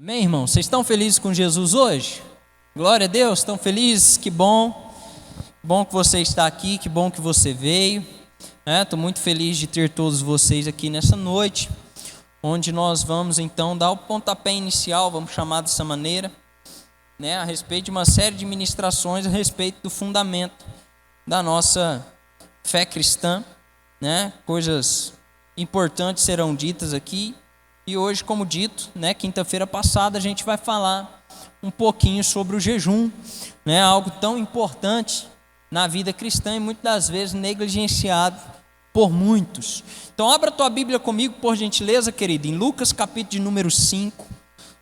Amém, irmão? Vocês estão felizes com Jesus hoje? Glória a Deus, estão felizes? Que bom. Bom que você está aqui, que bom que você veio. Estou muito feliz de ter todos vocês aqui nessa noite, onde nós vamos então dar o pontapé inicial, vamos chamar dessa maneira, a respeito de uma série de ministrações a respeito do fundamento da nossa fé cristã. Coisas importantes serão ditas aqui. E hoje, como dito, quinta-feira passada, a gente vai falar um pouquinho sobre o jejum, algo tão importante na vida cristã e muitas das vezes negligenciado por muitos. Então, abra a tua Bíblia comigo, por gentileza, querido, em Lucas, capítulo de número 5.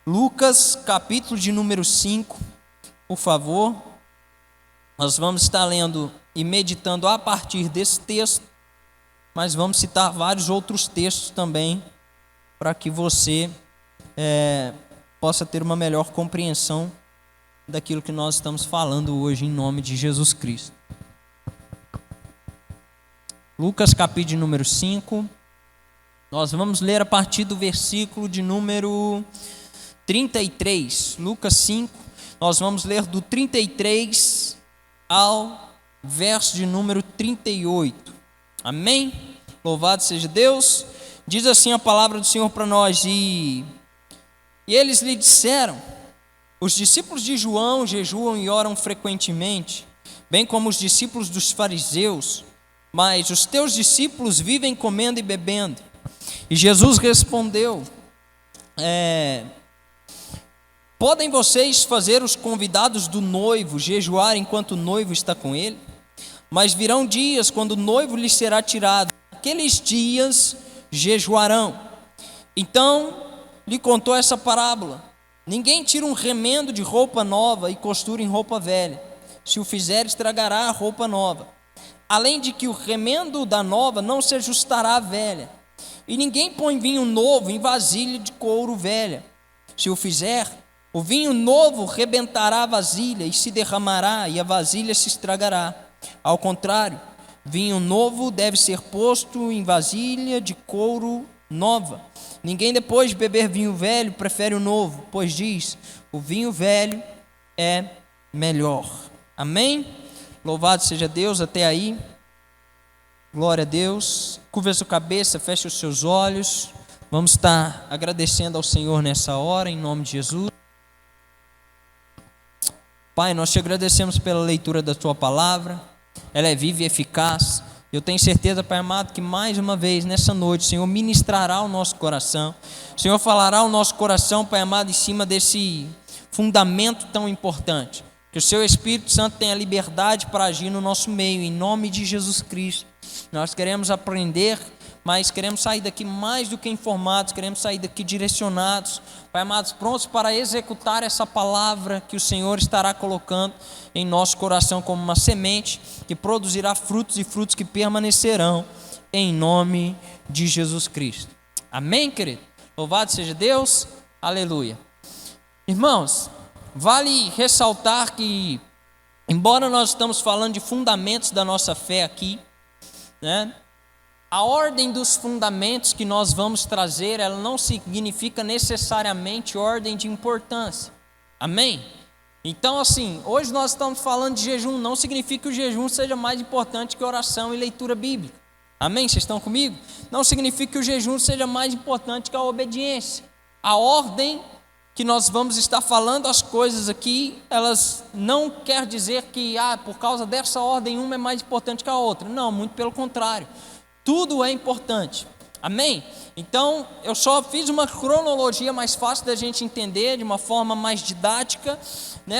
Lucas, capítulo de número 5, por favor. Nós vamos estar lendo e meditando a partir desse texto, mas vamos citar vários outros textos também, para que você possa ter uma melhor compreensão daquilo que nós estamos falando hoje, em nome de Jesus Cristo. Lucas, capítulo de número 5, nós vamos ler a partir do versículo de número 33. Lucas 5, nós vamos ler do 33 ao verso de número 38. Amém? Louvado seja Deus. Diz assim a palavra do Senhor para nós: e eles lhe disseram: os discípulos de João jejuam e oram frequentemente, bem como os discípulos dos fariseus, mas os teus discípulos vivem comendo e bebendo. E Jesus respondeu: podem vocês fazer os convidados do noivo jejuar enquanto o noivo está com ele? Mas virão dias quando o noivo lhes será tirado. Naqueles dias jejuarão. Então lhe contou essa parábola: ninguém tira um remendo de roupa nova e costura em roupa velha. Se o fizer, estragará a roupa nova. Além de que o remendo da nova não se ajustará à velha. E ninguém põe vinho novo em vasilha de couro velha. Se o fizer, o vinho novo rebentará a vasilha e se derramará, e a vasilha se estragará. Ao contrário, vinho novo deve ser posto em vasilha de couro nova. Ninguém, depois de beber vinho velho, prefere o novo, pois diz: o vinho velho é melhor. Amém? Louvado seja Deus até aí. Glória a Deus. Curva a sua cabeça, feche os seus olhos. Vamos estar agradecendo ao Senhor nessa hora, em nome de Jesus. Pai, nós te agradecemos pela leitura da tua palavra. Ela é viva e eficaz. Eu tenho certeza, Pai amado, que mais uma vez nessa noite o Senhor ministrará o nosso coração. O Senhor falará ao nosso coração, Pai amado, em cima desse fundamento tão importante. Que o seu Espírito Santo tenha liberdade para agir no nosso meio, em nome de Jesus Cristo. Nós queremos aprender, mas queremos sair daqui mais do que informados, queremos sair daqui direcionados, Pai amados, prontos para executar essa palavra que o Senhor estará colocando em nosso coração como uma semente, que produzirá frutos e frutos que permanecerão, em nome de Jesus Cristo. Amém, querido? Louvado seja Deus, aleluia. Irmãos, vale ressaltar que, embora nós estamos falando de fundamentos da nossa fé aqui, a ordem dos fundamentos que nós vamos trazer, ela não significa necessariamente ordem de importância. Amém? Então, assim, hoje nós estamos falando de jejum, não significa que o jejum seja mais importante que oração e leitura bíblica. Amém? Vocês estão comigo? Não significa que o jejum seja mais importante que a obediência. A ordem que nós vamos estar falando as coisas aqui, elas não quer dizer que, por causa dessa ordem, uma é mais importante que a outra. Não, muito pelo contrário. Tudo é importante. Amém? Então, eu só fiz uma cronologia mais fácil da gente entender, de uma forma mais didática,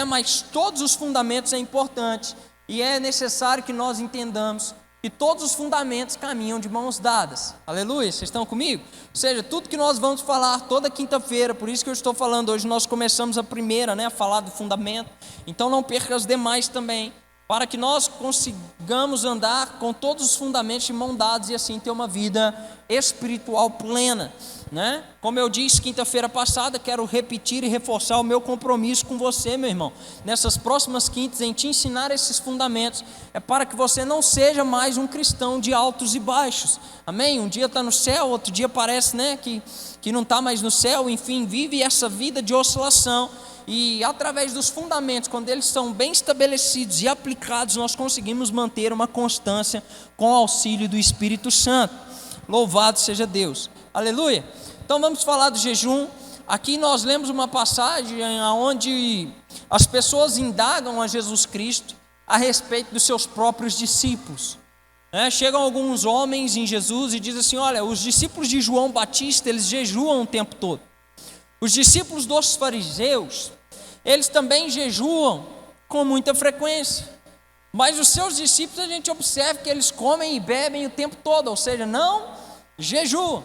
mas todos os fundamentos são importantes. E é necessário que nós entendamos que todos os fundamentos caminham de mãos dadas. Aleluia, vocês estão comigo? Ou seja, tudo que nós vamos falar toda quinta-feira, por isso que eu estou falando, hoje nós começamos a primeira, a falar do fundamento. Então não perca as demais também, para que nós consigamos andar com todos os fundamentos de mão dadas e assim ter uma vida espiritual plena, né? Como eu disse quinta-feira passada, quero repetir e reforçar o meu compromisso com você, meu irmão, nessas próximas quintas, em te ensinar esses fundamentos, é para que você não seja mais um cristão de altos e baixos, amém? Um dia está no céu, outro dia parece, né, que não está mais no céu, enfim, vive essa vida de oscilação. E através dos fundamentos, quando eles são bem estabelecidos e aplicados, nós conseguimos manter uma constância com o auxílio do Espírito Santo. Louvado seja Deus, aleluia. Então vamos falar do jejum. Aqui nós lemos uma passagem onde as pessoas indagam a Jesus Cristo a respeito dos seus próprios discípulos. Chegam alguns homens em Jesus e dizem assim: olha, os discípulos de João Batista, eles jejuam o tempo todo. Os discípulos dos fariseus, eles também jejuam com muita frequência, mas os seus discípulos a gente observa que eles comem e bebem o tempo todo, ou seja, não jejuam.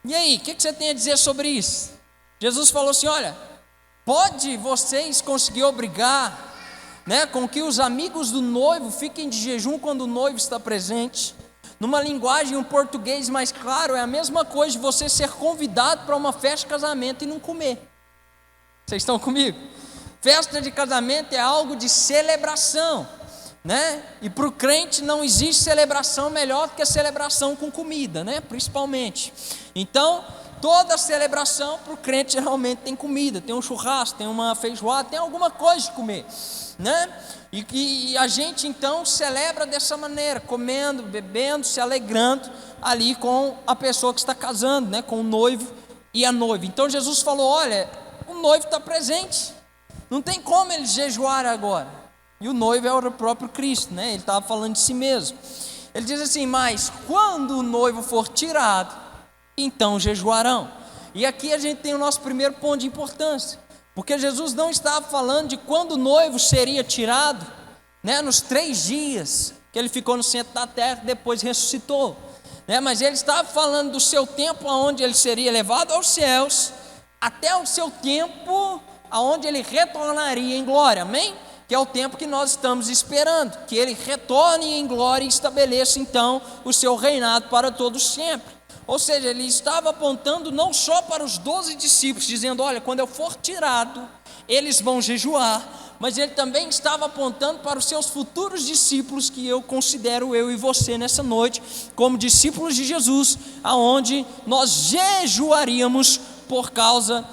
E aí, o que você tem a dizer sobre isso? Jesus falou assim: olha, pode vocês conseguir obrigar, com que os amigos do noivo fiquem de jejum quando o noivo está presente? Numa linguagem, um português mais claro, é a mesma coisa de você ser convidado para uma festa de casamento e não comer. Vocês estão comigo? Festa de casamento é algo de celebração, E para o crente não existe celebração melhor do que a celebração com comida, principalmente. Então, toda celebração para o crente geralmente tem comida, tem um churrasco, tem uma feijoada, tem alguma coisa de comer, E a gente então celebra dessa maneira, comendo, bebendo, se alegrando ali com a pessoa que está casando, com o noivo e a noiva. Então Jesus falou: olha, o noivo está presente, não tem como eles jejuar agora. E o noivo é o próprio Cristo, Ele estava falando de si mesmo. Ele diz assim: mas quando o noivo for tirado, então jejuarão. E aqui a gente tem o nosso primeiro ponto de importância, porque Jesus não estava falando de quando o noivo seria tirado, nos 3 dias que ele ficou no centro da terra, depois ressuscitou, mas ele estava falando do seu tempo onde ele seria levado aos céus, até o seu tempo onde ele retornaria em glória, amém? Que é o tempo que nós estamos esperando, que ele retorne em glória e estabeleça então o seu reinado para todos sempre. Ou seja, ele estava apontando não só para os 12 discípulos, dizendo: olha, quando eu for tirado, eles vão jejuar, mas ele também estava apontando para os seus futuros discípulos, que eu considero eu e você nessa noite, como discípulos de Jesus, aonde nós jejuaríamos por causa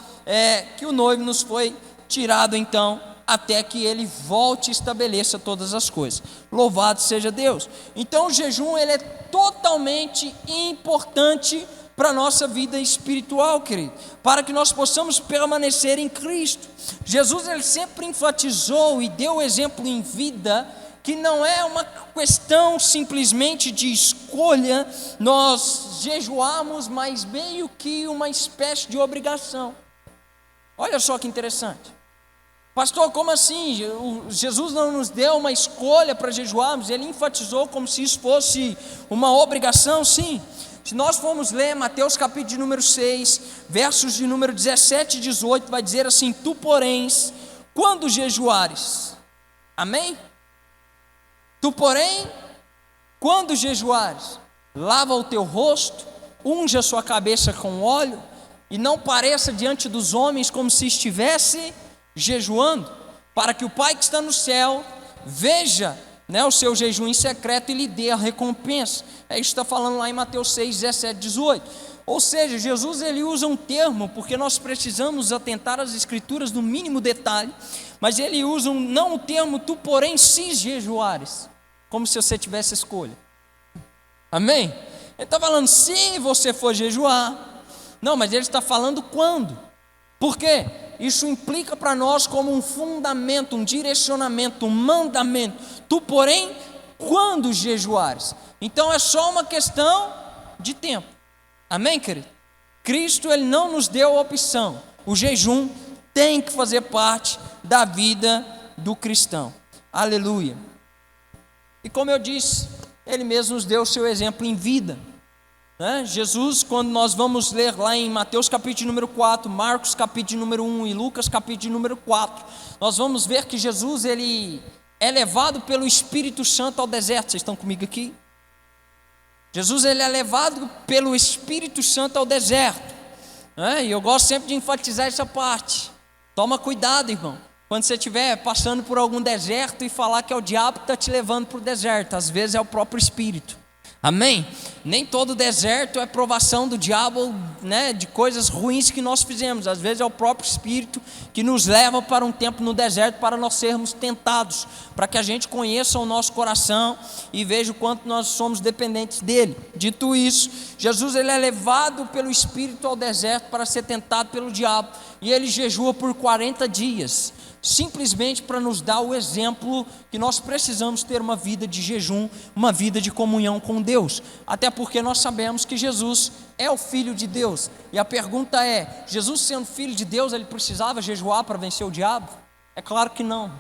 que o noivo nos foi tirado então, até que ele volte e estabeleça todas as coisas. Louvado seja Deus. Então o jejum ele é totalmente importante para a nossa vida espiritual, querido, para que nós possamos permanecer em Cristo. Jesus ele sempre enfatizou e deu exemplo em vida que não é uma questão simplesmente de escolha nós jejuarmos, mas meio que uma espécie de obrigação. Olha só que interessante. Pastor, como assim? Jesus não nos deu uma escolha para jejuarmos, ele enfatizou como se isso fosse uma obrigação, sim. Se nós formos ler Mateus capítulo de número 6, versos de número 17 e 18, vai dizer assim: tu, porém, quando jejuares, amém? Tu, porém, quando jejuares, lava o teu rosto, unge a sua cabeça com óleo, e não pareça diante dos homens como se estivesse jejuando, para que o Pai que está no céu veja o seu jejum em secreto e lhe dê a recompensa. É isso que está falando lá em Mateus 6, 17, 18. Ou seja, Jesus ele usa um termo, porque nós precisamos atentar às escrituras no mínimo detalhe, mas ele usa não o termo tu, porém, se jejuares, como se você tivesse escolha. Amém? Ele está falando se você for jejuar. Não, mas ele está falando quando. Por quê? Isso implica para nós como um fundamento, um direcionamento, um mandamento. Tu, porém, quando jejuares. Então é só uma questão de tempo. Amém, querido? Cristo ele não nos deu a opção. O jejum tem que fazer parte da vida do cristão. Aleluia. E como eu disse, ele mesmo nos deu o seu exemplo em vida. Jesus, quando nós vamos ler lá em Mateus capítulo número 4, Marcos capítulo número 1 e Lucas capítulo número 4, nós vamos ver que Jesus ele é levado pelo Espírito Santo ao deserto. Vocês estão comigo aqui? Jesus ele é levado pelo Espírito Santo ao deserto, né? E eu gosto sempre de enfatizar essa parte. Toma cuidado, irmão, quando você estiver passando por algum deserto e falar que é o diabo que está te levando para o deserto. Às vezes é o próprio Espírito. Amém? Nem todo deserto é provação do diabo, né, de coisas ruins que nós fizemos. Às vezes é o próprio Espírito que nos leva para um tempo no deserto para nós sermos tentados, para que a gente conheça o nosso coração e veja o quanto nós somos dependentes dele. Dito isso, Jesus ele é levado pelo Espírito ao deserto para ser tentado pelo diabo, e ele jejua por 40 dias. Simplesmente para nos dar o exemplo que nós precisamos ter uma vida de jejum, uma vida de comunhão com Deus, até porque nós sabemos que Jesus é o Filho de Deus. E a pergunta é: Jesus sendo Filho de Deus, ele precisava jejuar para vencer o diabo? É claro que não.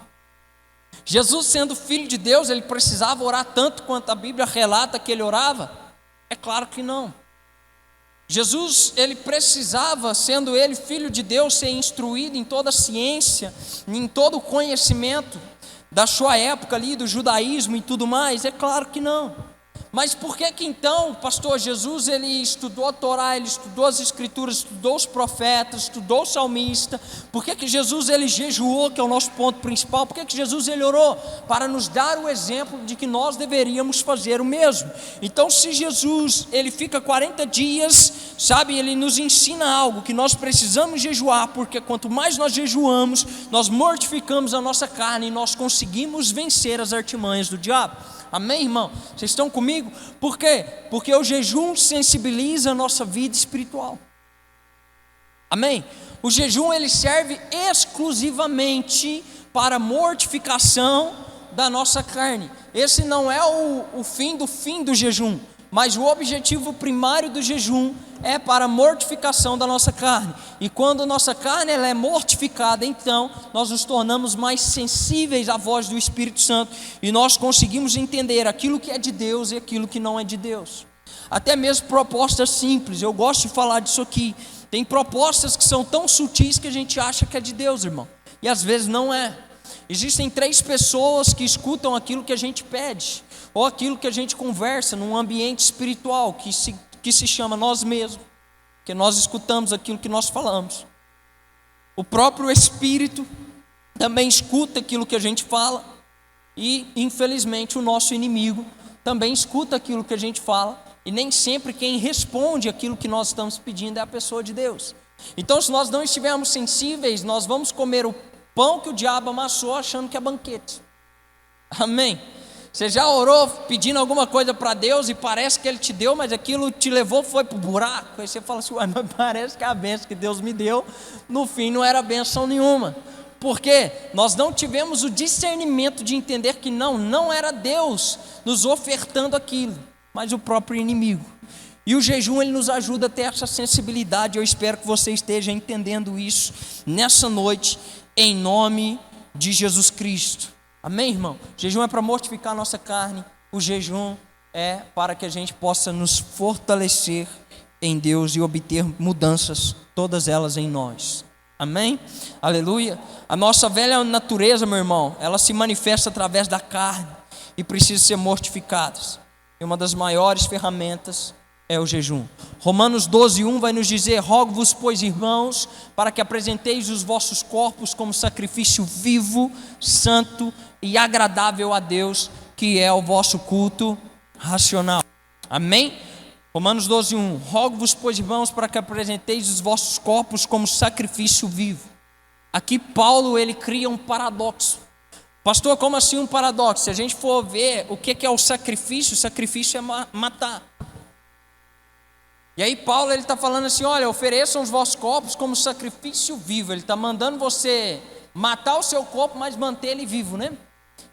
Jesus sendo Filho de Deus, ele precisava orar tanto quanto a Bíblia relata que ele orava? É claro que não. Jesus, ele precisava, sendo ele Filho de Deus, ser instruído em toda a ciência, em todo o conhecimento da sua época ali, do judaísmo e tudo mais? É claro que não. Mas por que então, pastor, Jesus ele estudou a Torá, ele estudou as Escrituras, estudou os profetas, estudou o salmista? Por que Jesus ele jejuou, que é o nosso ponto principal? Por que Jesus ele orou? Para nos dar o exemplo de que nós deveríamos fazer o mesmo. Então, se Jesus ele fica 40 dias, sabe, ele nos ensina algo, que nós precisamos jejuar, porque quanto mais nós jejuamos, nós mortificamos a nossa carne e nós conseguimos vencer as artimanhas do diabo. Amém, irmão? Vocês estão comigo? Por quê? Porque o jejum sensibiliza a nossa vida espiritual. Amém? O jejum ele serve exclusivamente para a mortificação da nossa carne. Esse não é o fim do jejum, mas o objetivo primário do jejum é para a mortificação da nossa carne. E quando a nossa carne ela é mortificada, então nós nos tornamos mais sensíveis à voz do Espírito Santo, e nós conseguimos entender aquilo que é de Deus e aquilo que não é de Deus. Até mesmo propostas simples, eu gosto de falar disso aqui. Tem propostas que são tão sutis que a gente acha que é de Deus, irmão, e às vezes não é. Existem 3 pessoas que escutam aquilo que a gente pede, ou aquilo que a gente conversa num ambiente espiritual que se chama nós mesmos, que nós escutamos aquilo que nós falamos. O próprio Espírito também escuta aquilo que a gente fala, e infelizmente o nosso inimigo também escuta aquilo que a gente fala, e nem sempre quem responde aquilo que nós estamos pedindo é a pessoa de Deus. Então, se nós não estivermos sensíveis, nós vamos comer o pão que o diabo amassou achando que é banquete. Amém? Você já orou pedindo alguma coisa para Deus e parece que Ele te deu, mas aquilo te levou, foi para o buraco? Aí você fala assim: ué, mas parece que a bênção que Deus me deu, no fim não era bênção nenhuma. Porque nós não tivemos o discernimento de entender que não era Deus nos ofertando aquilo, mas o próprio inimigo. E o jejum ele nos ajuda a ter essa sensibilidade. Eu espero que você esteja entendendo isso nessa noite, em nome de Jesus Cristo. Amém, irmão? O jejum é para mortificar a nossa carne. O jejum é para que a gente possa nos fortalecer em Deus e obter mudanças, todas elas em nós. Amém? Aleluia. A nossa velha natureza, meu irmão, ela se manifesta através da carne e precisa ser mortificada. E uma das maiores ferramentas é o jejum. Romanos 12:1 vai nos dizer: rogo-vos, pois, irmãos, para que apresenteis os vossos corpos como sacrifício vivo, santo e agradável a Deus, que é o vosso culto racional. Amém? Romanos 12:1: rogo-vos, pois, irmãos, para que apresenteis os vossos corpos como sacrifício vivo. Aqui Paulo ele cria um paradoxo. Pastor, como assim um paradoxo? Se a gente for ver o que é o sacrifício é matar. E aí Paulo ele está falando assim: olha, ofereçam os vossos corpos como sacrifício vivo. Ele está mandando você matar o seu corpo, mas manter ele vivo, né?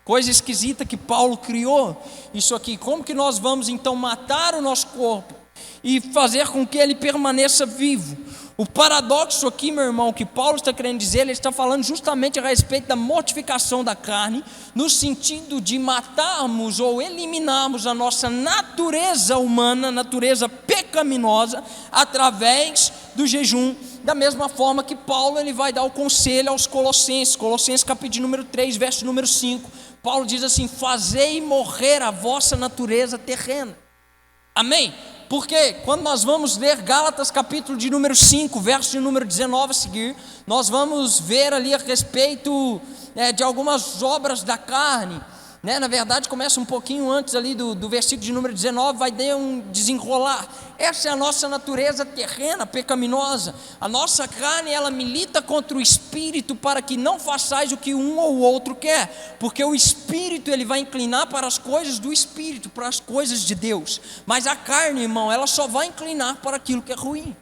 Coisa esquisita que Paulo criou isso aqui. Como que nós vamos então matar o nosso corpo e fazer com que ele permaneça vivo? O paradoxo aqui, meu irmão, que Paulo está querendo dizer, ele está falando justamente a respeito da mortificação da carne, no sentido de matarmos ou eliminarmos a nossa natureza humana, natureza pecaminosa, através do jejum. Da mesma forma que Paulo ele vai dar o conselho aos Colossenses capítulo número 3, verso número 5. Paulo diz assim: fazei morrer a vossa natureza terrena. Amém? Porque quando nós vamos ler Gálatas capítulo de número 5, verso de número 19 a seguir, nós vamos ver ali a respeito de algumas obras da carne, né? Na verdade começa um pouquinho antes ali do versículo de número 19, vai dar um desenrolar. Essa é a nossa natureza terrena, pecaminosa. A nossa carne, ela milita contra o Espírito para que não façais o que um ou o outro quer, porque o Espírito ele vai inclinar para as coisas do Espírito, para as coisas de Deus, mas a carne, irmão, ela só vai inclinar para aquilo que é ruim.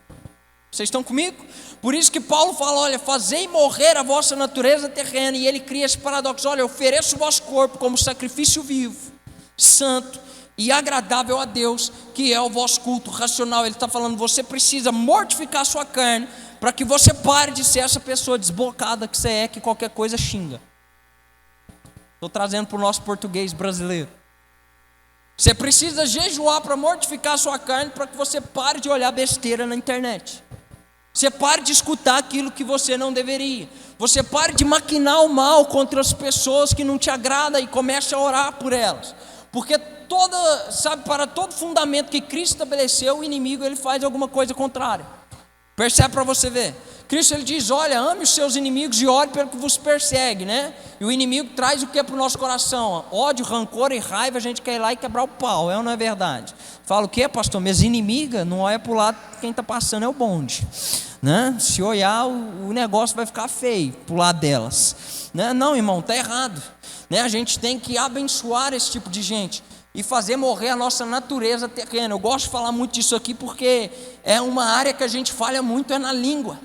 Vocês estão comigo? Por isso que Paulo fala, olha, fazei morrer a vossa natureza terrena, e ele cria esse paradoxo, olha, ofereço o vosso corpo como sacrifício vivo, santo e agradável a Deus, que é o vosso culto racional. Ele está falando, você precisa mortificar a sua carne, para que você pare de ser essa pessoa desbocada que você é, que qualquer coisa xinga. Estou trazendo para o nosso português brasileiro. Você precisa jejuar para mortificar a sua carne, para que você pare de olhar besteira na internet. Você pare de escutar aquilo que você não deveria. Você pare de maquinar o mal contra as pessoas que não te agradam e comece a orar por elas. Porque para todo fundamento que Cristo estabeleceu, o inimigo ele faz alguma coisa contrária. Percebe para você ver. Cristo ele diz, olha, ame os seus inimigos e ore pelo que vos persegue, né? E o inimigo traz o que para o nosso coração? Ódio, rancor e raiva, a gente quer ir lá e quebrar o pau, é ou não é verdade? Fala o que, pastor? Minhas inimigas, não olha para o lado, quem está passando é o bonde, né? Se olhar, o negócio vai ficar feio para o lado delas, né? Não, irmão, está errado, né? A gente tem que abençoar esse tipo de gente e fazer morrer a nossa natureza terrena. Eu gosto de falar muito disso aqui porque é uma área que a gente falha muito, é na língua,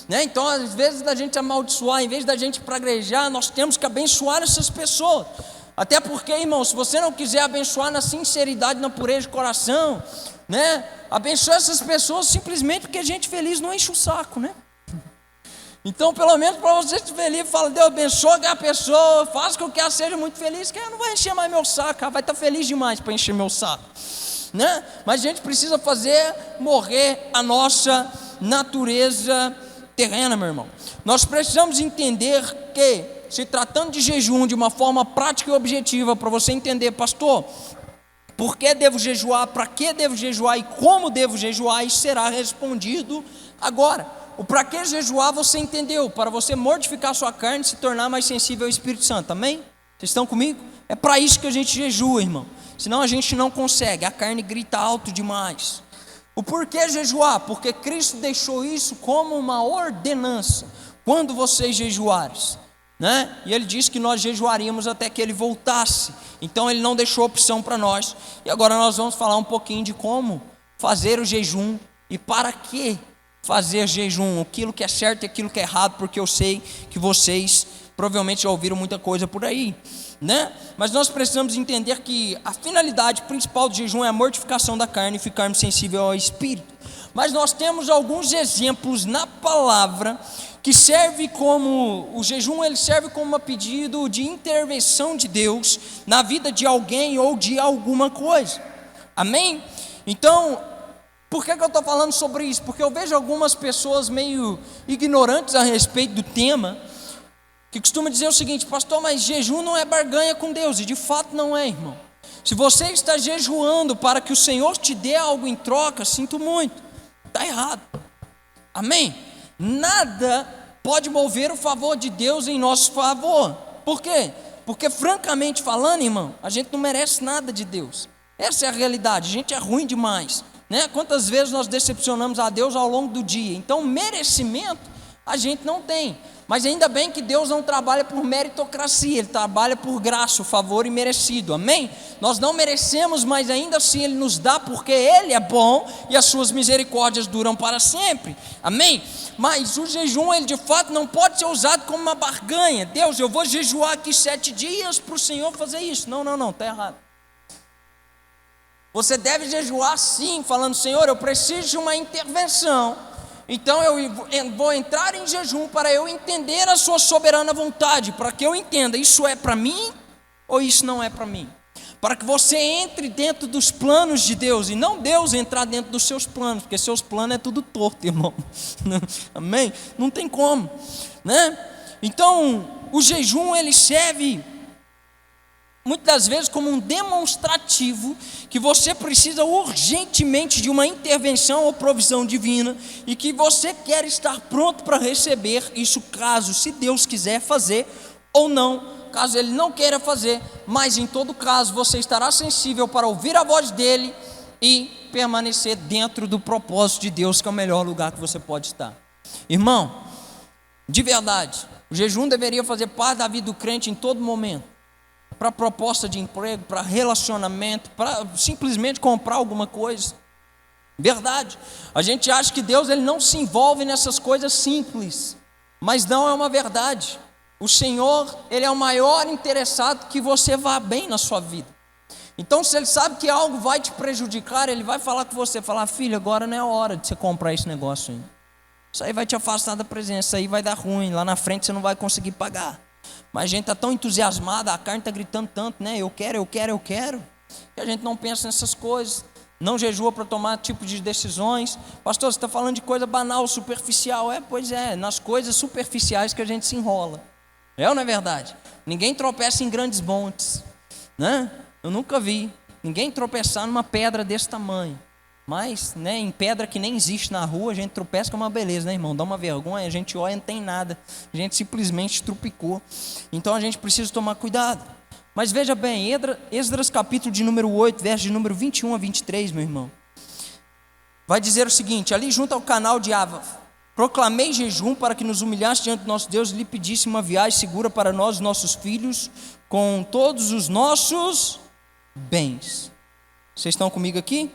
né? Então às vezes da gente amaldiçoar, em vez da gente praguejar, nós temos que abençoar essas pessoas. Até porque, irmão, se você não quiser abençoar na sinceridade, na pureza de coração, né? Abençoa essas pessoas simplesmente porque gente feliz não enche o saco, né? Então, pelo menos para você ser feliz, fala, Deus abençoe a pessoa, faça com que ela seja muito feliz, que ela não vai encher mais meu saco, ela vai estar feliz demais para encher meu saco, né? Mas a gente precisa fazer morrer a nossa natureza terrena, meu irmão. Nós precisamos entender que, se tratando de jejum de uma forma prática e objetiva, para você entender, pastor, por que devo jejuar, para que devo jejuar e como devo jejuar, isso será respondido agora. O para que jejuar você entendeu, para você mortificar a sua carne e se tornar mais sensível ao Espírito Santo, amém? Vocês estão comigo? É para isso que a gente jejua, irmão, senão a gente não consegue, a carne grita alto demais. O porquê jejuar? Porque Cristo deixou isso como uma ordenança, quando vocês jejuares, né? E ele disse que nós jejuaríamos até que ele voltasse, então ele não deixou opção para nós. E agora nós vamos falar um pouquinho de como fazer o jejum e para que fazer jejum, aquilo que é certo e aquilo que é errado, porque eu sei que vocês provavelmente já ouviram muita coisa por aí, né? Mas nós precisamos entender que a finalidade principal do jejum é a mortificação da carne e ficarmos sensíveis ao Espírito. Mas nós temos alguns exemplos na palavra que serve como, o jejum ele serve como um pedido de intervenção de Deus na vida de alguém ou de alguma coisa, amém? Então, por que eu estou falando sobre isso? Porque eu vejo algumas pessoas meio ignorantes a respeito do tema, que costumam dizer o seguinte, pastor, mas jejum não é barganha com Deus, e de fato não é, irmão. Se você está jejuando para que o Senhor te dê algo em troca, sinto muito, está errado, amém? Nada pode mover o favor de Deus em nosso favor. Por quê? Porque francamente falando, irmão, a gente não merece nada de Deus. Essa é a realidade, a gente é ruim demais, né? Quantas vezes nós decepcionamos a Deus ao longo do dia? Então merecimento a gente não tem, mas ainda bem que Deus não trabalha por meritocracia, Ele trabalha por graça, favor e merecido, amém? Nós não merecemos, mas ainda assim Ele nos dá, porque Ele é bom e as suas misericórdias duram para sempre, amém? Mas o jejum, ele de fato não pode ser usado como uma barganha. Deus, eu vou jejuar aqui 7 dias para o Senhor fazer isso. Não, está errado. Você deve jejuar sim, falando, Senhor, eu preciso de uma intervenção, então eu vou entrar em jejum para eu entender a sua soberana vontade, para que eu entenda, isso é para mim ou isso não é para mim? Para que você entre dentro dos planos de Deus, e não Deus entrar dentro dos seus planos, porque seus planos é tudo torto, irmão, amém? Não tem como, né? Então, o jejum ele serve muitas vezes como um demonstrativo indicativo que você precisa urgentemente de uma intervenção ou provisão divina e que você quer estar pronto para receber isso, caso, se Deus quiser fazer ou não, caso Ele não queira fazer, mas em todo caso você estará sensível para ouvir a voz dEle e permanecer dentro do propósito de Deus, que é o melhor lugar que você pode estar. Irmão, de verdade, o jejum deveria fazer parte da vida do crente em todo momento, para proposta de emprego, para relacionamento, para simplesmente comprar alguma coisa. Verdade, a gente acha que Deus ele não se envolve nessas coisas simples, mas não é uma verdade. O Senhor, Ele é o maior interessado que você vá bem na sua vida. Então, se Ele sabe que algo vai te prejudicar, Ele vai falar com você, falar: filho, agora não é a hora de você comprar esse negócio aí. Isso aí vai te afastar da presença, isso aí vai dar ruim, lá na frente você não vai conseguir pagar. Mas a gente está tão entusiasmada, a carne está gritando tanto, né? Eu quero, que a gente não pensa nessas coisas, não jejua para tomar tipo de decisões. Pastor, você está falando de coisa banal, superficial. Pois é, nas coisas superficiais que a gente se enrola. É ou não é verdade? Ninguém tropeça em grandes montes, né? Eu nunca vi ninguém tropeçar numa pedra desse tamanho. Mas, né, em pedra que nem existe na rua, a gente tropeça, que é uma beleza, né, irmão? Dá uma vergonha, a gente olha e não tem nada. A gente simplesmente trupicou. Então a gente precisa tomar cuidado. Mas veja bem, Esdras capítulo de número 8, verso de número 21 a 23, meu irmão. Vai dizer o seguinte: ali junto ao canal de Ava, proclamei jejum para que nos humilhasse diante do nosso Deus e lhe pedisse uma viagem segura para nós e nossos filhos, com todos os nossos bens. Vocês estão comigo aqui?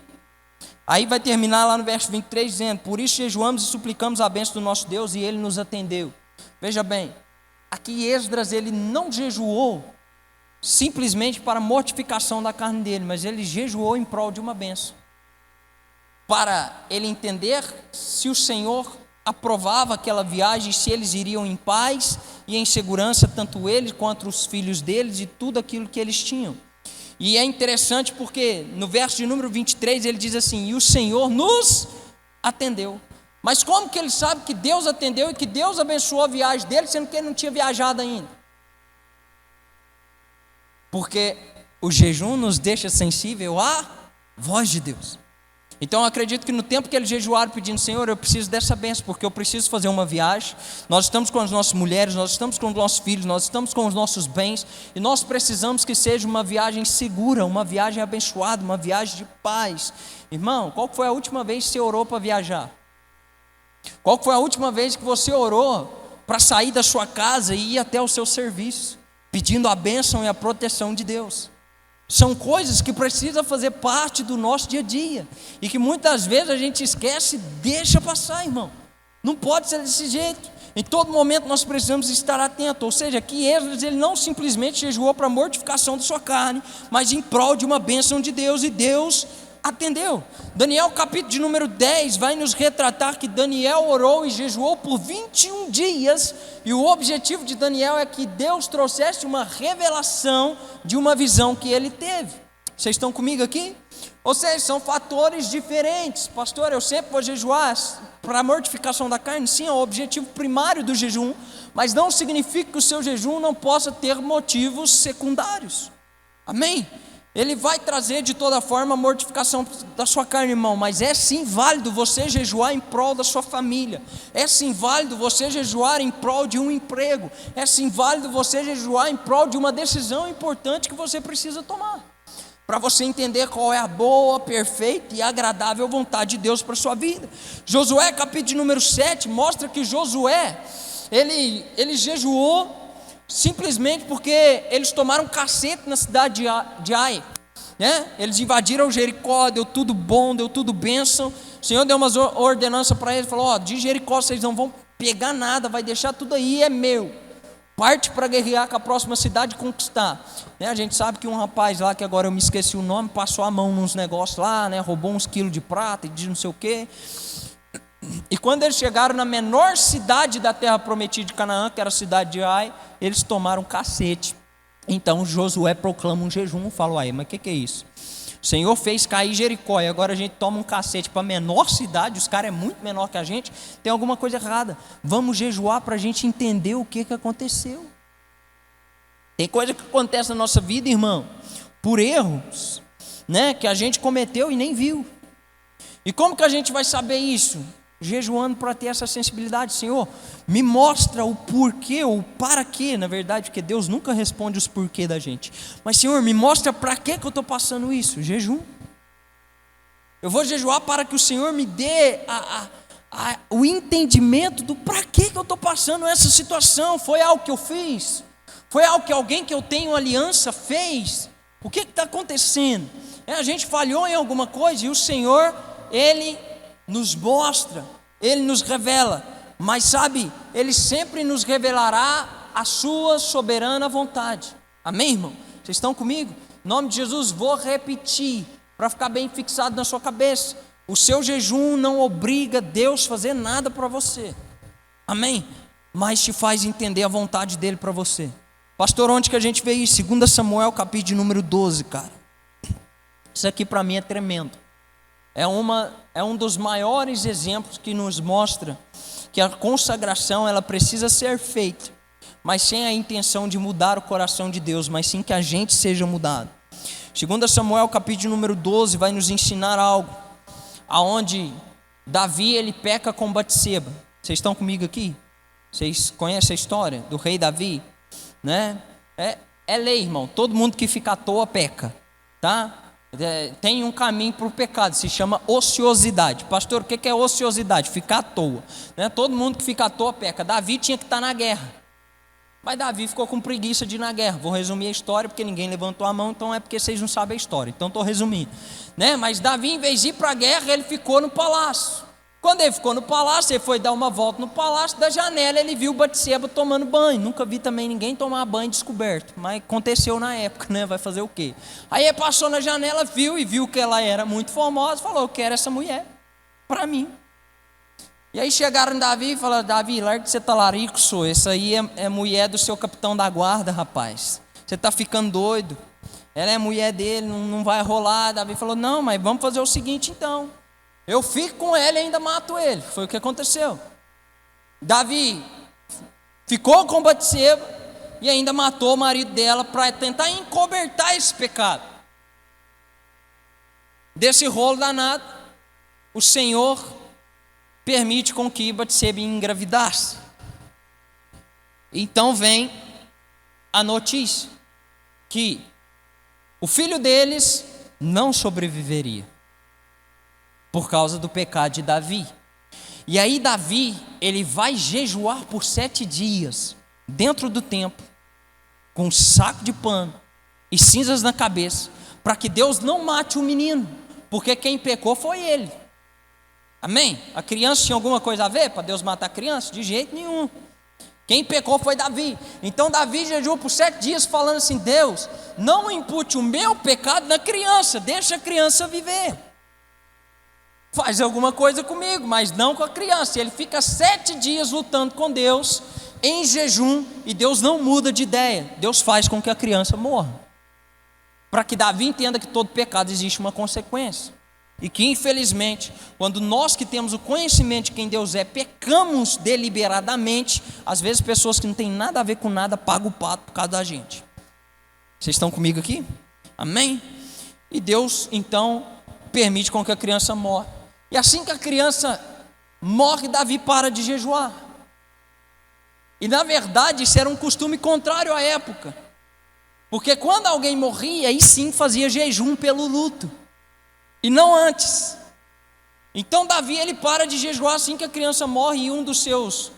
Aí vai terminar lá no verso 23 dizendo: por isso jejuamos e suplicamos a bênção do nosso Deus, e Ele nos atendeu. Veja bem, aqui Esdras ele não jejuou simplesmente para mortificação da carne dele, mas ele jejuou em prol de uma bênção, para ele entender se o Senhor aprovava aquela viagem, se eles iriam em paz e em segurança, tanto ele quanto os filhos deles e tudo aquilo que eles tinham. E é interessante porque no verso de número 23 ele diz assim: e o Senhor nos atendeu. Mas como que ele sabe que Deus atendeu e que Deus abençoou a viagem dele, sendo que ele não tinha viajado ainda? Porque o jejum nos deixa sensível à voz de Deus. Então eu acredito que no tempo que eles jejuaram pedindo: Senhor, eu preciso dessa bênção, porque eu preciso fazer uma viagem, nós estamos com as nossas mulheres, nós estamos com os nossos filhos, nós estamos com os nossos bens, e nós precisamos que seja uma viagem segura, uma viagem abençoada, uma viagem de paz. Irmão, qual foi a última vez que você orou para viajar? Qual foi a última vez que você orou para sair da sua casa e ir até o seu serviço, pedindo a bênção e a proteção de Deus? São coisas que precisam fazer parte do nosso dia a dia, e que muitas vezes a gente esquece e deixa passar, irmão. Não pode ser desse jeito. Em todo momento nós precisamos estar atentos. Ou seja, que Esdras ele não simplesmente jejuou para a mortificação da sua carne, mas em prol de uma bênção de Deus, e Deus atendeu. Daniel capítulo de número 10 vai nos retratar que Daniel orou e jejuou por 21 dias, e o objetivo de Daniel é que Deus trouxesse uma revelação de uma visão que ele teve. Vocês estão comigo aqui? Ou seja, são fatores diferentes. Pastor, eu sempre vou jejuar para a mortificação da carne. Sim, é o objetivo primário do jejum, mas não significa que o seu jejum não possa ter motivos secundários. Amém? Ele vai trazer de toda forma a mortificação da sua carne, irmão, mas é sim válido você jejuar em prol da sua família, é sim válido você jejuar em prol de um emprego, é sim válido você jejuar em prol de uma decisão importante que você precisa tomar, para você entender qual é a boa, perfeita e agradável vontade de Deus para a sua vida. Josué capítulo de número 7 mostra que Josué, ele jejuou simplesmente porque eles tomaram cacete na cidade de Ai, né? Eles invadiram Jericó, deu tudo bom, deu tudo bênção. O Senhor deu umas ordenanças para eles, falou: de Jericó vocês não vão pegar nada, vai deixar tudo aí, é meu. Parte para guerrear com a próxima cidade e conquistar, né? A gente sabe que um rapaz lá, que agora eu me esqueci o nome, passou a mão nos negócios lá, né? Roubou uns quilos de prata e de não sei o quê. E quando eles chegaram na menor cidade da terra prometida de Canaã, que era a cidade de Ai, eles tomaram cacete. Então Josué proclama um jejum, falou: aí, mas o que é isso? O Senhor fez cair Jericó, e agora a gente toma um cacete para a menor cidade, os caras é muito menor que a gente, tem alguma coisa errada. Vamos jejuar para a gente entender o que aconteceu. Tem coisa que acontece na nossa vida, irmão, por erros, né, que a gente cometeu e nem viu. E como que a gente vai saber isso? Jejuando para ter essa sensibilidade. Senhor, me mostra o porquê, ou para quê, na verdade, porque Deus nunca responde os porquê da gente. Mas Senhor, me mostra para que eu estou passando isso. Jejum. Eu vou jejuar para que o Senhor me dê o entendimento do para que eu estou passando essa situação. Foi algo que eu fiz? Foi algo que alguém que eu tenho aliança fez? O que está acontecendo? A gente falhou em alguma coisa e o Senhor, Ele nos mostra, Ele nos revela. Mas sabe, Ele sempre nos revelará a sua soberana vontade. Amém, irmão? Vocês estão comigo? Em nome de Jesus, vou repetir, para ficar bem fixado na sua cabeça. O seu jejum não obriga Deus a fazer nada para você. Amém? Mas te faz entender a vontade dEle para você. Pastor, onde que a gente vê isso? 2 Samuel, capítulo de número 12, cara. Isso aqui para mim é tremendo. É um dos maiores exemplos que nos mostra que a consagração ela precisa ser feita, mas sem a intenção de mudar o coração de Deus, mas sim que a gente seja mudado. 2 Samuel, capítulo número 12, vai nos ensinar algo, aonde Davi ele peca com Batseba. Vocês estão comigo aqui? Vocês conhecem a história do rei Davi? Né? É lei, irmão. Todo mundo que fica à toa peca, tá? Tem um caminho para o pecado, se chama ociosidade. Pastor, o que é ociosidade? Ficar à toa, né? Todo mundo que fica à toa peca. Davi tinha que estar na guerra, mas Davi ficou com preguiça de ir na guerra. Vou resumir a história, porque ninguém levantou a mão, então é porque vocês não sabem a história, então estou resumindo, né? Mas Davi, em vez de ir para a guerra, ele ficou no palácio. Quando ele ficou no palácio, ele foi dar uma volta no palácio, da janela ele viu Batseba tomando banho. Nunca vi também ninguém tomar banho descoberto, mas aconteceu na época, né? Vai fazer o quê? Aí ele passou na janela, viu que ela era muito famosa, falou: eu quero essa mulher para mim. E aí chegaram em Davi e falaram: Davi, larga de ser talarico, sou. Essa aí é mulher do seu capitão da guarda, rapaz. Você está ficando doido. Ela é mulher dele, não vai rolar. Davi falou: não, mas vamos fazer o seguinte então. Eu fico com ela e ainda mato ele. Foi o que aconteceu. Davi ficou com Batseba e ainda matou o marido dela para tentar encobertar esse pecado. Desse rolo danado, o Senhor permite com que Batseba engravidasse. Então vem a notícia que o filho deles não sobreviveria por causa do pecado de Davi. E aí Davi, ele vai jejuar por 7 dias, dentro do templo, com um saco de pano e cinzas na cabeça, para que Deus não mate o menino, porque quem pecou foi ele. Amém? A criança tinha alguma coisa a ver para Deus matar a criança? De jeito nenhum. Quem pecou foi Davi. Então Davi jejuou por 7 dias falando assim: Deus, não impute o meu pecado na criança, deixa a criança viver. Faz alguma coisa comigo, mas não com a criança. Ele fica 7 dias lutando com Deus, em jejum, e Deus não muda de ideia. Deus faz com que a criança morra, para que Davi entenda que todo pecado existe uma consequência. E que infelizmente, quando nós que temos o conhecimento de quem Deus é, pecamos deliberadamente, às vezes pessoas que não têm nada a ver com nada pagam o pato por causa da gente. Vocês estão comigo aqui? Amém? E Deus então permite com que a criança morra. E assim que a criança morre, Davi para de jejuar. E na verdade isso era um costume contrário à época, porque quando alguém morria, aí sim fazia jejum pelo luto, e não antes. Então Davi ele para de jejuar assim que a criança morre, e um dos seus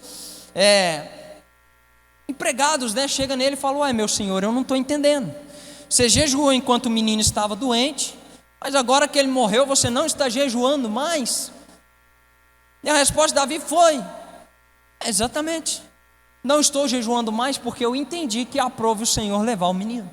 empregados, né, chega nele e fala: ué, meu senhor, eu não estou entendendo. Você jejuou enquanto o menino estava doente, mas agora que ele morreu, você não está jejuando mais? E a resposta de Davi foi: exatamente, não estou jejuando mais porque eu entendi que aprove o Senhor levar o menino.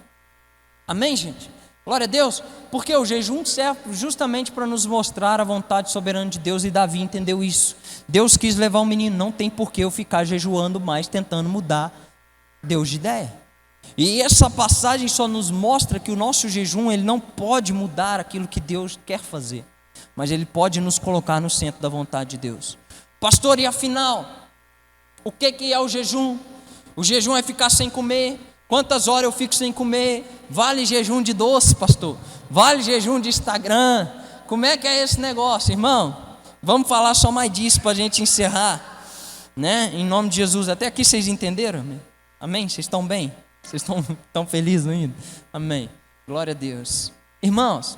Amém, gente? Glória a Deus. Porque o jejum serve justamente para nos mostrar a vontade soberana de Deus, e Davi entendeu isso. Deus quis levar o menino, não tem por que eu ficar jejuando mais, tentando mudar Deus de ideia. E essa passagem só nos mostra que o nosso jejum ele não pode mudar aquilo que Deus quer fazer, mas ele pode nos colocar no centro da vontade de Deus. Pastor, e afinal, o que é o jejum? O jejum é ficar sem comer. Quantas horas eu fico sem comer? vale jejum de doce, pastor, vale jejum de Instagram, como é que é esse negócio, irmão? Vamos falar só mais disso para a gente encerrar, né? Em nome de Jesus. Até aqui vocês entenderam? Amém? Vocês estão bem? Vocês estão felizes ainda? Amém. Glória a Deus. Irmãos,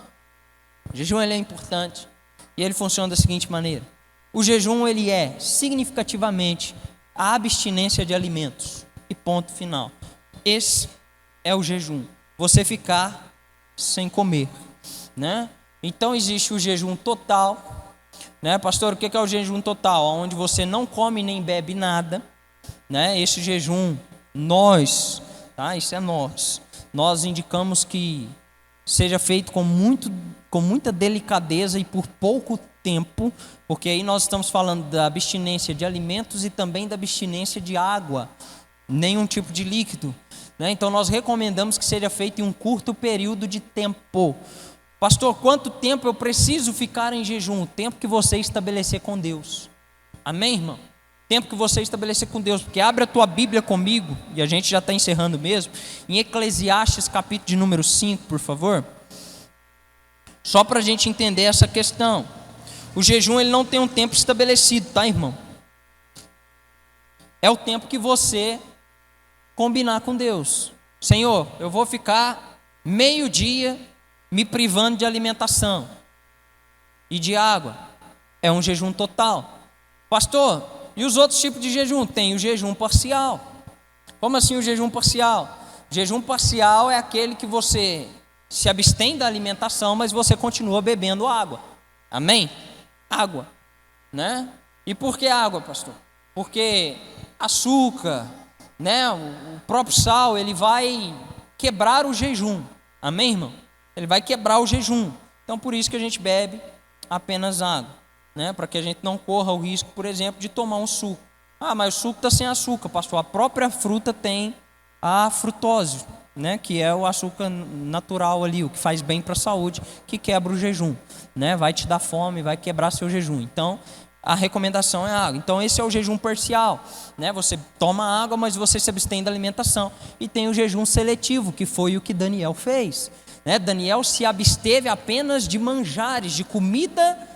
o jejum ele é importante e ele funciona da seguinte maneira. O jejum ele é significativamente a abstinência de alimentos. E ponto final. Esse é o jejum. Você ficar sem comer, né? Então existe o jejum total, né? Pastor, o que é o jejum total? Onde você não come nem bebe nada, né? Esse jejum, nós, tá? Isso é nós indicamos que seja feito com muita delicadeza e por pouco tempo, porque aí nós estamos falando da abstinência de alimentos e também da abstinência de água, nenhum tipo de líquido, né? Então nós recomendamos que seja feito em um curto período de tempo. Pastor, quanto tempo eu preciso ficar em jejum? O tempo que você estabelecer com Deus. Amém, irmão? Tempo que você estabelecer com Deus, porque abre a tua Bíblia comigo, e a gente já está encerrando mesmo, em Eclesiastes capítulo de número 5, por favor, só para a gente entender essa questão. O jejum ele não tem um tempo estabelecido, tá, irmão? É o tempo que você combinar com Deus. Senhor, eu vou ficar meio-dia me privando de alimentação e de água. É um jejum total. Pastor, e os outros tipos de jejum? Tem o jejum parcial. Como assim o jejum parcial? O jejum parcial é aquele que você se abstém da alimentação, mas você continua bebendo água. Amém? Água, né? E por que água, pastor? Porque açúcar, né? O próprio sal, ele vai quebrar o jejum. Amém, irmão? Ele vai quebrar o jejum. Então, por isso que a gente bebe apenas água, né? Para que a gente não corra o risco, por exemplo, de tomar um suco. Ah, mas o suco está sem açúcar, pastor. A própria fruta tem a frutose, né? Que é o açúcar natural ali, o que faz bem para a saúde, que quebra o jejum, né? Vai te dar fome, vai quebrar seu jejum. Então, a recomendação é água. Então, esse é o jejum parcial, né? Você toma água, mas você se abstém da alimentação. E tem o jejum seletivo, que foi o que Daniel fez, né? Daniel se absteve apenas de manjares, de comida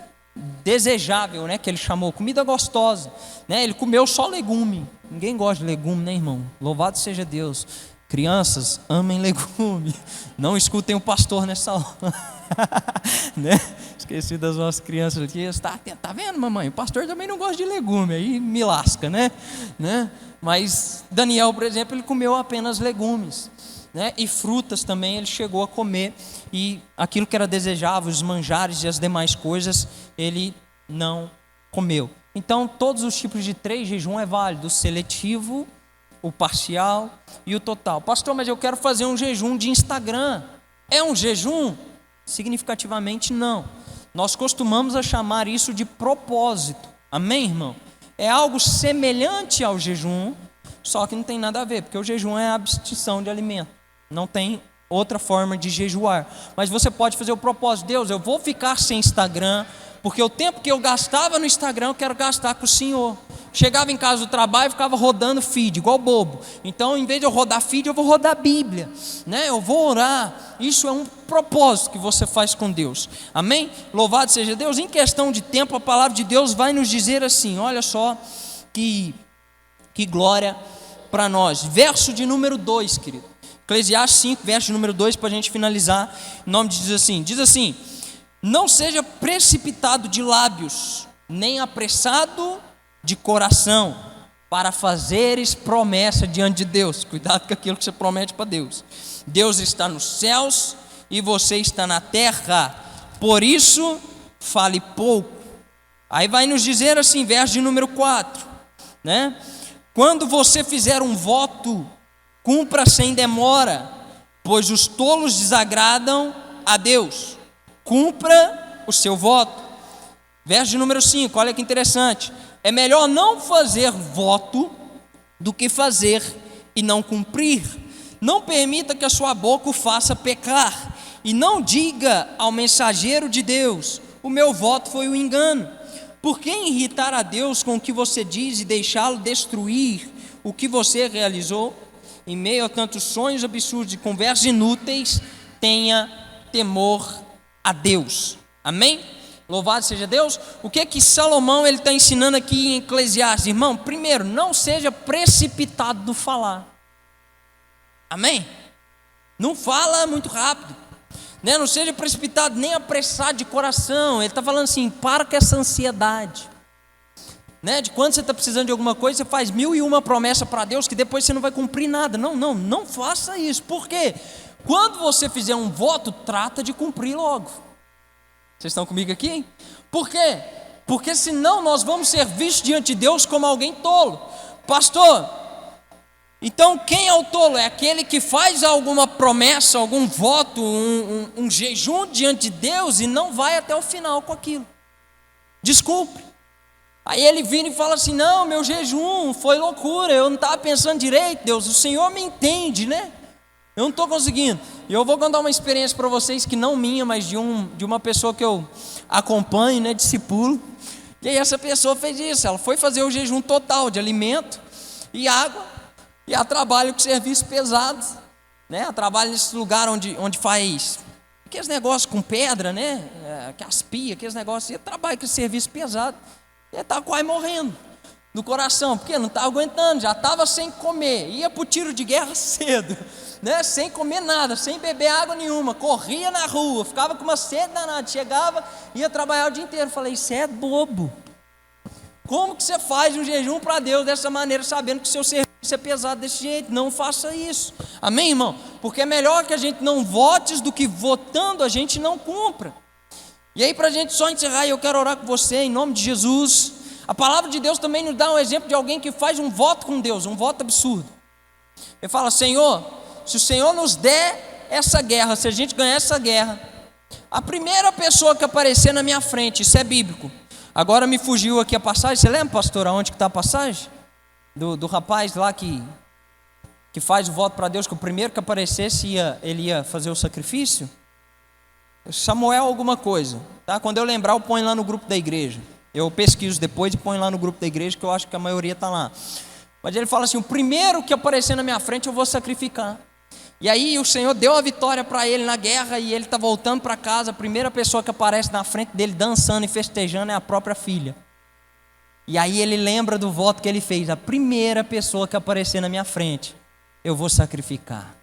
desejável, né? Que ele chamou, comida gostosa, né? Ele comeu só legume. Ninguém gosta de legume, né, irmão? Louvado seja Deus. Crianças, amem legume. Não escutem o pastor nessa hora. Né? Esqueci das nossas crianças aqui. Tá vendo, mamãe? O pastor também não gosta de legume. Aí me lasca, né? Mas Daniel, por exemplo, ele comeu apenas legumes, né? E frutas também ele chegou a comer. E aquilo que era desejável, os manjares e as demais coisas, ele não comeu. Então, todos os tipos de 3 jejum é válido: o seletivo, o parcial e o total. Pastor, mas eu quero fazer um jejum de Instagram. É um jejum? Significativamente não. Nós costumamos a chamar isso de propósito. Amém, irmão? É algo semelhante ao jejum, só que não tem nada a ver, porque o jejum é a abstenção de alimento. Não tem outra forma de jejuar. Mas você pode fazer o propósito: Deus, eu vou ficar sem Instagram, porque o tempo que eu gastava no Instagram eu quero gastar com o Senhor. Chegava em casa do trabalho e ficava rodando feed, igual bobo. Então, em vez de eu rodar feed, eu vou rodar a Bíblia, né? Eu vou orar. Isso é um propósito que você faz com Deus. Amém? Louvado seja Deus. Em questão de tempo, a palavra de Deus vai nos dizer assim, olha só que glória para nós. Verso de número 2, querido. Eclesiastes 5, verso de número 2, para a gente finalizar. O nome diz assim: não seja precipitado de lábios, nem apressado de coração, para fazeres promessa diante de Deus. Cuidado com aquilo que você promete para Deus. Deus está nos céus e você está na terra, por isso fale pouco. Aí vai nos dizer assim, verso de número 4, né? Quando você fizer um voto, cumpra sem demora, pois os tolos desagradam a Deus. Cumpra o seu voto. Verso de número 5, olha que interessante: é melhor não fazer voto do que fazer e não cumprir. Não permita que a sua boca o faça pecar, e não diga ao mensageiro de Deus: o meu voto foi o engano. Por que irritar a Deus com o que você diz e deixá-lo destruir o que você realizou? em meio a tantos sonhos absurdos e conversas inúteis, tenha temor a Deus. Amém? Louvado seja Deus. O que é que Salomão está ensinando aqui em Eclesiastes? Irmão, primeiro, não seja precipitado no falar. Amém? Não fala muito rápido, né? Não seja precipitado nem apressado de coração. Ele está falando assim, para com essa ansiedade, né? De quando você está precisando de alguma coisa, você faz 1001 promessa para Deus que depois você não vai cumprir nada. Não faça isso. Por quê? Quando você fizer um voto, trata de cumprir logo. Vocês estão comigo aqui? Por quê? Porque senão nós vamos ser vistos diante de Deus como alguém tolo. Pastor, então quem é o tolo? É aquele que faz alguma promessa, algum voto, um jejum diante de Deus e não vai até o final com aquilo. Desculpe. Aí ele vira e fala assim, não, meu jejum foi loucura, eu não estava pensando direito, Deus, o Senhor me entende, né? Eu não estou conseguindo. E eu vou contar uma experiência para vocês que não minha, mas de uma pessoa que eu acompanho, né, discipulo. E aí essa pessoa fez isso. Ela foi fazer o jejum total de alimento e água. E ela trabalha com serviços pesados, né? Ela trabalha nesse lugar onde faz aqueles negócios com pedra, né? Aquelas pias, aqueles negócios. E ela trabalha com serviço pesado. E ela está quase morrendo do coração, porque não estava aguentando, já estava sem comer. Ia para o tiro de guerra cedo, né? Sem comer nada, sem beber água nenhuma, corria na rua, ficava com uma sede danada, chegava, ia trabalhar o dia inteiro. Falei, você é bobo, como que você faz um jejum para Deus dessa maneira, sabendo que o seu serviço é pesado desse jeito? Não faça isso, amém, irmão? Porque é melhor que a gente não vote do que votando a gente não cumpra. E aí, para a gente só encerrar, eu quero orar com você em nome de Jesus. A palavra de Deus também nos dá um exemplo de alguém que faz um voto com Deus, um voto absurdo. Ele fala, Senhor, se o Senhor nos der essa guerra, se a gente ganhar essa guerra, a primeira pessoa que aparecer na minha frente, isso é bíblico. Agora me fugiu aqui a passagem, você lembra, pastor, aonde que está a passagem? Do rapaz lá que faz o voto para Deus, que o primeiro que aparecesse, ele ia fazer o sacrifício? Samuel alguma coisa, tá? Quando eu lembrar eu ponho lá no grupo da igreja. Eu pesquiso depois e ponho lá no grupo da igreja, que eu acho que a maioria está lá. Mas ele fala assim, o primeiro que aparecer na minha frente eu vou sacrificar. E aí o Senhor deu a vitória para ele na guerra e ele está voltando para casa. A primeira pessoa que aparece na frente dele dançando e festejando é a própria filha. E aí ele lembra do voto que ele fez, a primeira pessoa que aparecer na minha frente eu vou sacrificar.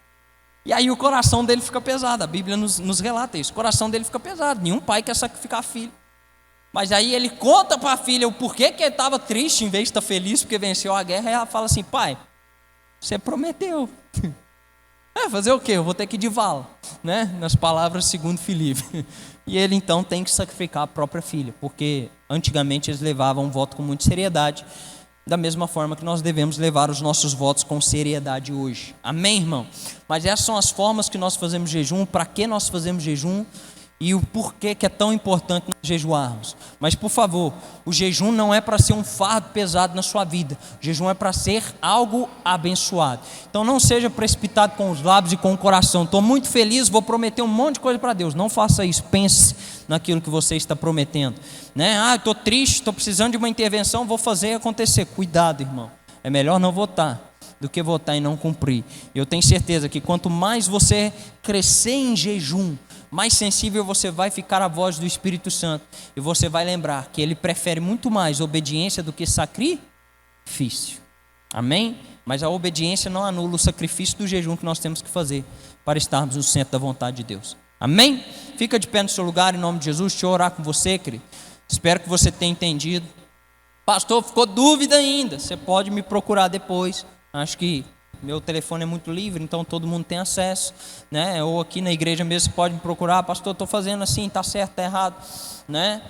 E aí o coração dele fica pesado, a Bíblia nos relata isso, o coração dele fica pesado, nenhum pai quer sacrificar a filha. Mas aí ele conta para a filha o porquê que ele estava triste, em vez de estar feliz porque venceu a guerra, e ela fala assim, pai, você prometeu. Fazer o quê? Eu vou ter que ir de vala, né? Nas palavras segundo Filipe. E ele então tem que sacrificar a própria filha, porque antigamente eles levavam um voto com muita seriedade, da mesma forma que nós devemos levar os nossos votos com seriedade hoje. Amém, irmão? Mas essas são as formas que nós fazemos jejum, para que nós fazemos jejum e o porquê que é tão importante nós jejuarmos. Mas por favor, o jejum não é para ser um fardo pesado na sua vida, o jejum é para ser algo abençoado. Então não seja precipitado com os lábios e com o coração, estou muito feliz, vou prometer um monte de coisa para Deus. Não faça isso, pense naquilo que você está prometendo, né? Estou triste, estou precisando de uma intervenção, vou fazer acontecer. Cuidado, irmão, é melhor não votar do que votar e não cumprir. Eu tenho certeza que quanto mais você crescer em jejum, mais sensível você vai ficar à voz do Espírito Santo, e você vai lembrar que Ele prefere muito mais obediência do que sacrifício, amém? Mas a obediência não anula o sacrifício do jejum que nós temos que fazer para estarmos no centro da vontade de Deus, amém? Fica de pé no seu lugar em nome de Jesus, deixa eu orar com você, querido. Espero que você tenha entendido. Pastor, ficou dúvida ainda, você pode me procurar depois, acho que meu telefone é muito livre, então todo mundo tem acesso, né? Ou aqui na igreja mesmo você pode me procurar, pastor, estou fazendo assim, está certo, está errado, né?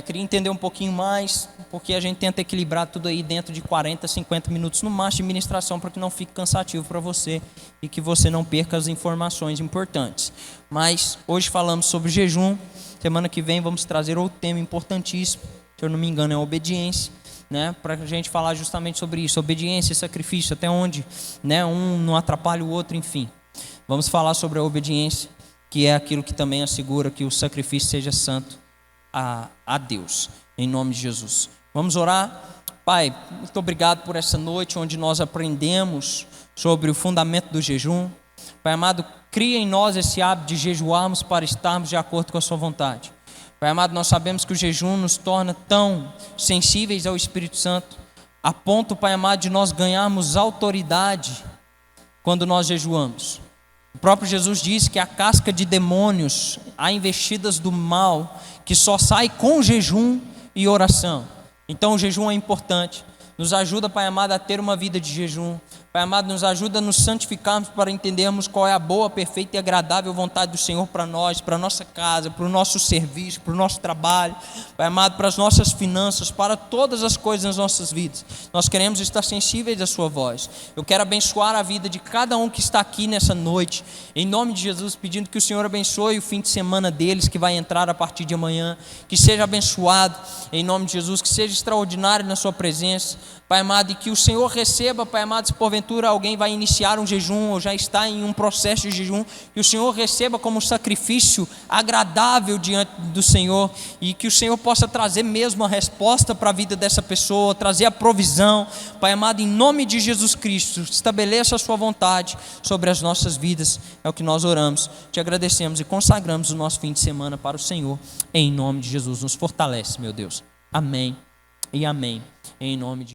Queria entender um pouquinho mais, porque a gente tenta equilibrar tudo aí dentro de 40, 50 minutos no máximo de ministração, para que não fique cansativo para você e que você não perca as informações importantes. Mas hoje falamos sobre jejum, semana que vem vamos trazer outro tema importantíssimo, se eu não me engano é a obediência, né, para a gente falar justamente sobre isso, obediência e sacrifício, até onde, né, um não atrapalha o outro, enfim. Vamos falar sobre a obediência, que é aquilo que também assegura que o sacrifício seja santo a Deus, em nome de Jesus. Vamos orar. Pai, muito obrigado por essa noite onde nós aprendemos sobre o fundamento do jejum. Pai amado, cria em nós esse hábito de jejuarmos para estarmos de acordo com a sua vontade. Pai amado, nós sabemos que o jejum nos torna tão sensíveis ao Espírito Santo, a ponto, Pai amado, de nós ganharmos autoridade quando nós jejuamos. O próprio Jesus disse que a casca de demônios, há investidas do mal, que só sai com jejum e oração. Então o jejum é importante. Nos ajuda, Pai amado, a ter uma vida de jejum. Pai amado, nos ajuda a nos santificarmos para entendermos qual é a boa, perfeita e agradável vontade do Senhor para nós, para a nossa casa, para o nosso serviço, para o nosso trabalho, Pai amado, para as nossas finanças, para todas as coisas nas nossas vidas. Nós queremos estar sensíveis à sua voz. Eu quero abençoar a vida de cada um que está aqui nessa noite, em nome de Jesus, pedindo que o Senhor abençoe o fim de semana deles, que vai entrar a partir de amanhã, que seja abençoado, em nome de Jesus, que seja extraordinário na sua presença, Pai amado, e que o Senhor receba, Pai amado, se porventura alguém vai iniciar um jejum ou já está em um processo de jejum, que o Senhor receba como um sacrifício agradável diante do Senhor, e que o Senhor possa trazer mesmo a resposta para a vida dessa pessoa, trazer a provisão. Pai amado, em nome de Jesus Cristo, estabeleça a sua vontade sobre as nossas vidas, é o que nós oramos, te agradecemos e consagramos o nosso fim de semana para o Senhor, em nome de Jesus. Nos fortalece, meu Deus. Amém e amém, em nome de